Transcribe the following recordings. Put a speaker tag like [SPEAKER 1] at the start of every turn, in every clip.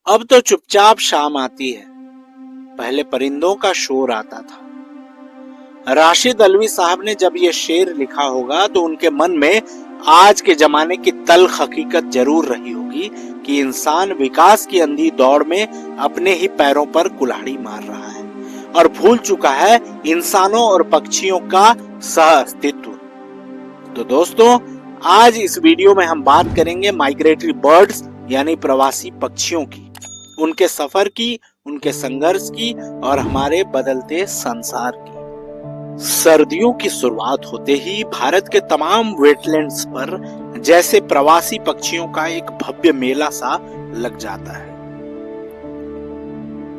[SPEAKER 1] अब तो चुपचाप शाम आती है, पहले परिंदों का शोर आता था। राशिद अल्वी साहब ने जब ये शेर लिखा होगा तो उनके मन में आज के जमाने की तल्ख हकीकत जरूर रही होगी कि इंसान विकास की अंधी दौड़ में अपने ही पैरों पर कुल्हाड़ी मार रहा है और भूल चुका है इंसानों और पक्षियों का सह अस्तित्व। तो दोस्तों, आज इस वीडियो में हम बात करेंगे माइग्रेटरी बर्ड्स यानी प्रवासी पक्षियों की, उनके सफर की, उनके संघर्ष की और हमारे बदलते संसार की। सर्दियों की शुरुआत होते ही भारत के तमाम वेटलैंड्स पर जैसे प्रवासी पक्षियों का एक भव्य मेला सा लग जाता है।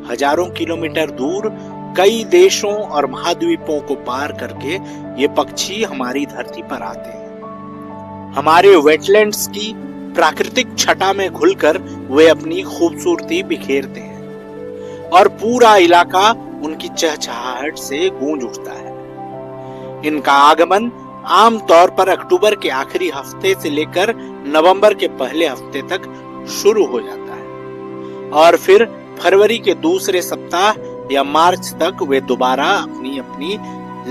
[SPEAKER 1] हजारों किलोमीटर दूर कई देशों और महाद्वीपों को पार करके ये पक्षी हमारी धरती पर आते हैं। हमारे वेटलैंड्स की प्राकृतिक छटा में घुलकर वे अपनी खूबसूरती बिखेरते हैं और पूरा इलाका उनकी चहचहाहट से गूंज उठता है। इनका आगमन आमतौर पर अक्टूबर के आखिरी हफ्ते से लेकर नवंबर के पहले हफ्ते तक शुरू हो जाता है और फिर फरवरी के दूसरे सप्ताह या मार्च तक वे दोबारा अपनी अपनी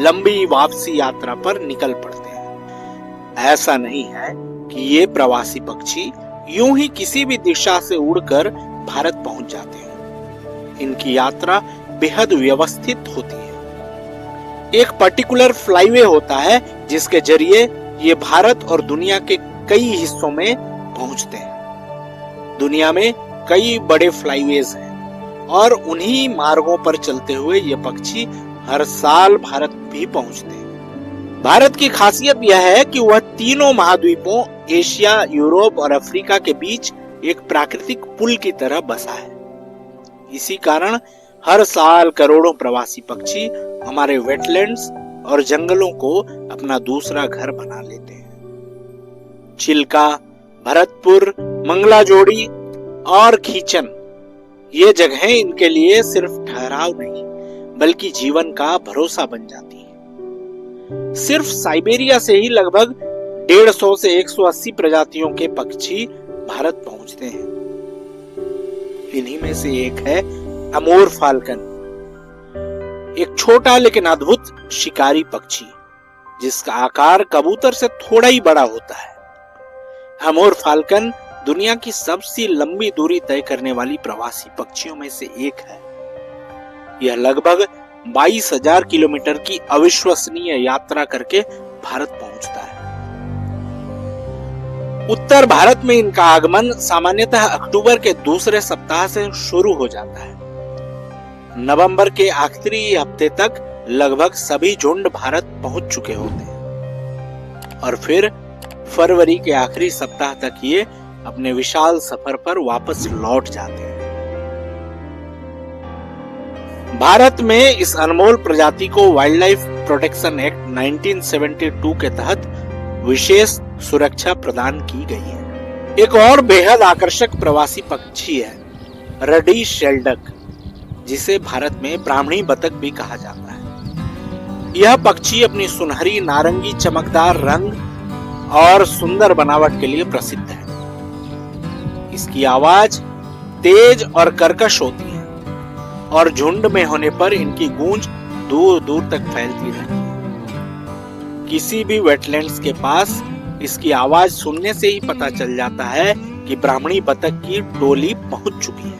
[SPEAKER 1] लंबी वापसी यात्रा पर निकल पड़ते हैं। ऐसा नहीं है कि ये प्रवासी पक्षी यूं ही किसी भी दिशा से उड़कर भारत पहुंच जाते हैं। इनकी यात्रा बेहद व्यवस्थित होती है। एक पर्टिकुलर फ्लाईवे होता है जिसके जरिए ये भारत और दुनिया के कई हिस्सों में पहुंचते हैं। दुनिया में कई बड़े फ्लाईवेज हैं और उन्हीं मार्गों पर चलते हुए ये पक्षी हर साल भारत भी पहुंचते हैं। भारत की खासियत यह है कि वह तीनों महाद्वीपों एशिया, यूरोप और अफ्रीका के बीच एक प्राकृतिक पुल की तरह बसा है। इसी कारण हर साल करोड़ों प्रवासी पक्षी हमारे वेटलैंड्स और जंगलों को अपना दूसरा घर बना लेते हैं। चिल्का, भरतपुर, मंगलाजोड़ी और खींचन ये जगहें इनके लिए सिर्फ ठहराव नहीं बल्कि जीवन का भरोसा बन जाती हैं। सिर्फ साइबेरिया से ही लगभग 150 से 180 प्रजातियों के पक्षी भारत पहुंचते हैं। इन्हीं में से एक है अमोर फाल्कन, एक छोटा लेकिन अद्भुत शिकारी पक्षी जिसका आकार कबूतर से थोड़ा ही बड़ा होता है। अमोर फाल्कन दुनिया की सबसे लंबी दूरी तय करने वाली प्रवासी पक्षियों में से एक है। यह लगभग 22,000 किलोमीटर की अविश्वसनीय यात्रा करके भारत पहुंचता है। उत्तर भारत में इनका आगमन सामान्यतः अक्टूबर के दूसरे सप्ताह से शुरू हो जाता है। नवंबर के आखिरी हफ्ते तक लगभग सभी झुंड भारत पहुंच चुके होते हैं और फिर फरवरी के आखिरी सप्ताह तक ये अपने विशाल सफर पर वापस लौट जाते हैं। भारत में इस अनमोल प्रजाति को वाइल्ड लाइफ प्रोटेक्शन एक्ट 1972 के तहत विशेष सुरक्षा प्रदान की गई है। एक और बेहद आकर्षक प्रवासी पक्षी है रडी शेल्डक, जिसे भारत में ब्राह्मणी बतख भी कहा जाता है। यह पक्षी अपनी सुनहरी नारंगी चमकदार रंग और सुंदर बनावट के लिए प्रसिद्ध है। इसकी आवाज तेज और कर्कश होती है और झुंड में होने पर इनकी गूंज दूर दूर तक फैलती रहती है। किसी भी वेटलैंड्स के पास इसकी आवाज सुनने से ही पता चल जाता है कि ब्राह्मणी बतख की टोली पहुंच चुकी है।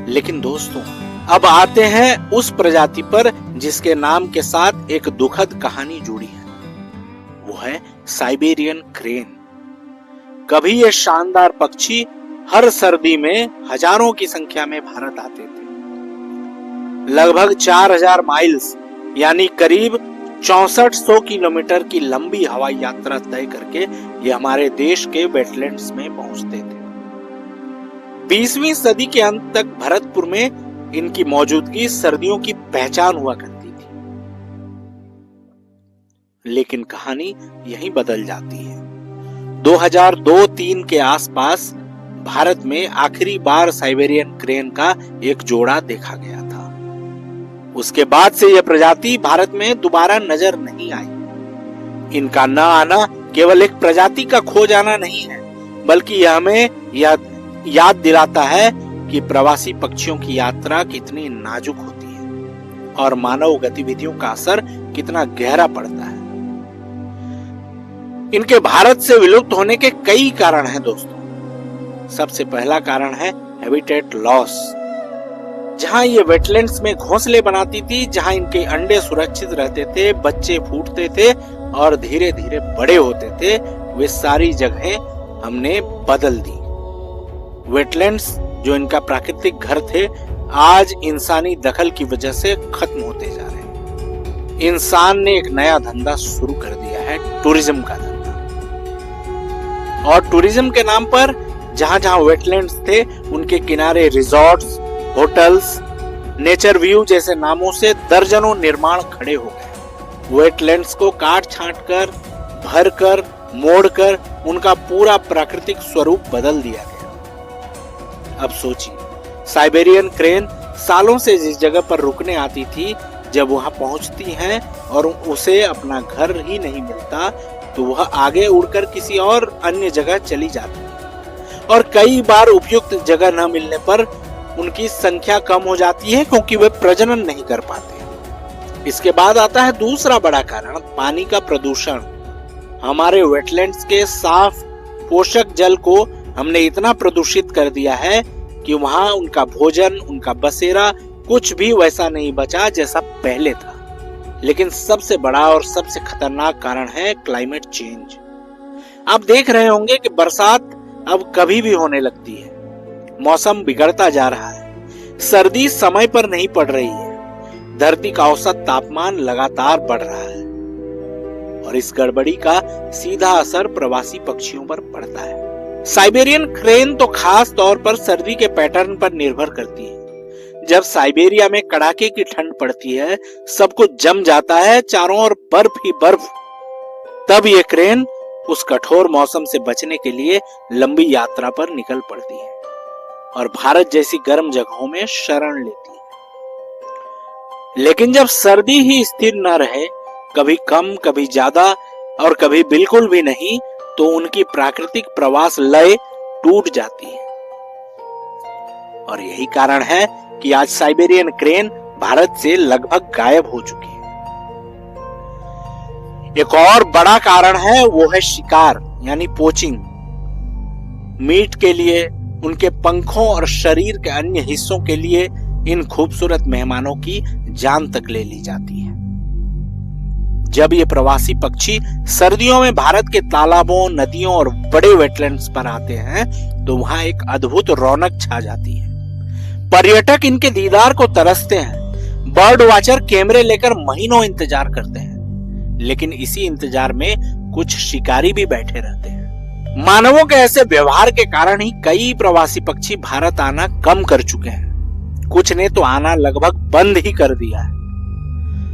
[SPEAKER 1] लेकिन दोस्तों, अब आते हैं उस प्रजाति पर जिसके नाम के साथ एक दुखद कहानी जुड़ी है। वो है साइबेरियन क्रेन। कभी ये शानदार पक्षी हर सर्दी में हजारों की संख्या में भारत आते थे। लगभग 4000 माइल्स यानी करीब 6400 किलोमीटर की लंबी हवाई यात्रा तय करके ये हमारे देश के वेटलैंड्स में पहुंचते थे। 20वीं सदी के अंत तक भरतपुर में इनकी मौजूदगी सर्दियों की पहचान हुआ करती थी। लेकिन कहानी यहीं बदल जाती है। 2002-3 के आसपास भारत में आखिरी बार साइबेरियन क्रेन का एक जोड़ा देखा गया था। उसके बाद से यह प्रजाति भारत में दोबारा नजर नहीं आई। इनका न आना केवल एक प्रजाति का खो जाना नहीं है, बल्कि यह हमें यह याद दिलाता है कि प्रवासी पक्षियों की यात्रा कितनी नाजुक होती है और मानव गतिविधियों का असर कितना गहरा पड़ता है। इनके भारत से विलुप्त होने के कई कारण हैं दोस्तों। सबसे पहला कारण है हैबिटेट लॉस। जहां ये वेटलैंड्स में घोंसले बनाती थी, जहां इनके अंडे सुरक्षित रहते थे, बच्चे फूटते थे और धीरे धीरे बड़े होते थे, वे सारी जगहें हमने बदल दी। वेटलैंड्स जो इनका प्राकृतिक घर थे, आज इंसानी दखल की वजह से खत्म होते जा रहे हैं। इंसान ने एक नया धंधा शुरू कर दिया है, टूरिज्म का धंधा। और टूरिज्म के नाम पर जहां जहां वेटलैंड्स थे, उनके किनारे रिजॉर्ट्स, होटल्स, नेचर व्यू जैसे नामों से दर्जनों निर्माण खड़े हो गए। वेटलैंड्स को काट छांट कर, भर कर, मोड़ कर उनका पूरा प्राकृतिक स्वरूप बदल दिया गया। अब सोचिए, साइबेरियन क्रेन सालों से जिस जगह पर रुकने आती थी, जब वहां पहुंचती हैं और उसे अपना घर ही नहीं मिलता, तो वह आगे उड़कर किसी और अन्य जगह चली जाती है। और कई बार उपयुक्त जगह न मिलने पर उनकी संख्या कम हो जाती है, क्योंकि वे प्रजनन नहीं कर पाते। इसके बाद आता है दूसरा बड़ा कारण, पानी का प्रदूषण। हमारे वेटलैंड्स के साफ पोषक जल को हमने इतना प्रदूषित कर दिया है कि वहां उनका भोजन, उनका बसेरा कुछ भी वैसा नहीं बचा जैसा पहले था। लेकिन सबसे बड़ा और सबसे खतरनाक कारण है क्लाइमेट चेंज। आप देख रहे होंगे कि बरसात अब कभी भी होने लगती है, मौसम बिगड़ता जा रहा है, सर्दी समय पर नहीं पड़ रही है, धरती का औसत तापमान लगातार बढ़ रहा है और इस गड़बड़ी का सीधा असर प्रवासी पक्षियों पर पड़ता है। साइबेरियन क्रेन तो खास तौर पर सर्दी के पैटर्न पर निर्भर करती है। जब साइबेरिया में कड़ाके की ठंड पड़ती है, सब कुछ जम जाता है, चारों ओर बर्फ ही बर्फ, तब ये क्रेन उस कठोर मौसम से बचने के लिए लंबी यात्रा पर निकल पड़ती है और भारत जैसी गर्म जगहों में शरण लेती है। लेकिन जब सर्दी ही स्थिर न रहे, कभी कम, कभी ज्यादा और कभी बिल्कुल भी नहीं, तो उनकी प्राकृतिक प्रवास लय टूट जाती है। और यही कारण है कि आज साइबेरियन क्रेन भारत से लगभग गायब हो चुकी है। एक और बड़ा कारण है, वो है शिकार यानी पोचिंग। मीट के लिए, उनके पंखों और शरीर के अन्य हिस्सों के लिए इन खूबसूरत मेहमानों की जान तक ले ली जाती है। जब ये प्रवासी पक्षी सर्दियों में भारत के तालाबों, नदियों और बड़े वेटलैंड्स पर आते हैं, तो वहां एक अद्भुत रौनक छा जाती है। पर्यटक इनके दीदार को तरसते हैं। बर्ड वॉचर कैमरे लेकर महीनों इंतजार करते हैं, लेकिन इसी इंतजार में कुछ शिकारी भी बैठे रहते हैं। मानवों के ऐसे व्यवहार के कारण ही कई प्रवासी पक्षी भारत आना कम कर चुके हैं। कुछ ने तो आना लगभग बंद ही कर दिया है।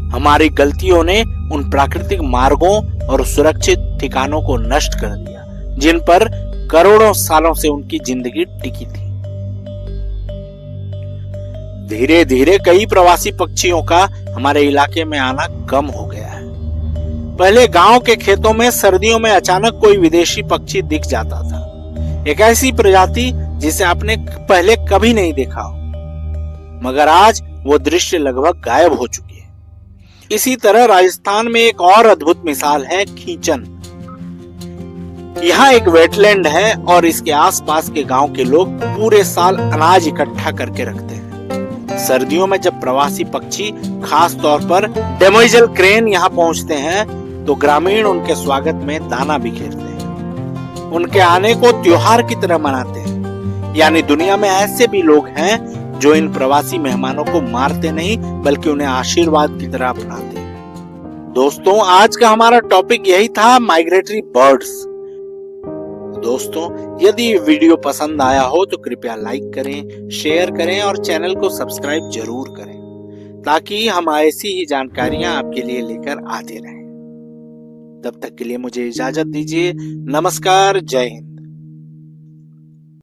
[SPEAKER 1] हमारी गलतियों ने उन प्राकृतिक मार्गों और सुरक्षित ठिकानों को नष्ट कर दिया, जिन पर करोड़ों सालों से उनकी जिंदगी टिकी थी। धीरे धीरे कई प्रवासी पक्षियों का हमारे इलाके में आना कम हो गया है। पहले गांव के खेतों में सर्दियों में अचानक कोई विदेशी पक्षी दिख जाता था, एक ऐसी प्रजाति जिसे आपने पहले कभी नहीं देखा हो, मगर आज वो दृश्य लगभग गायब हो चुकी है। इसी तरह राजस्थान में एक और अद्भुत मिसाल है खींचन। यहाँ एक वेटलैंड है और इसके आसपास के गांव के लोग पूरे साल अनाज इकट्ठा करके रखते हैं। सर्दियों में जब प्रवासी पक्षी, खास तौर पर डेमोइजल क्रेन यहाँ पहुँचते हैं, तो ग्रामीण उनके स्वागत में दाना बिखेरते हैं, उनके आने को त्योहार की तरह मनाते हैं। यानी दुनिया में ऐसे भी लोग हैं जो इन प्रवासी मेहमानों को मारते नहीं, बल्कि उन्हें आशीर्वाद की तरह अपनाते हैं। दोस्तों, आज का हमारा टॉपिक यही था, माइग्रेटरी बर्ड्स। दोस्तों, यदि वीडियो पसंद आया हो तो कृपया लाइक करें, शेयर करें और चैनल को सब्सक्राइब जरूर करें, ताकि हम ऐसी ही जानकारियां आपके लिए लेकर आते रहें। तब तक के लिए मुझे इजाजत दीजिए। नमस्कार, जय हिंद।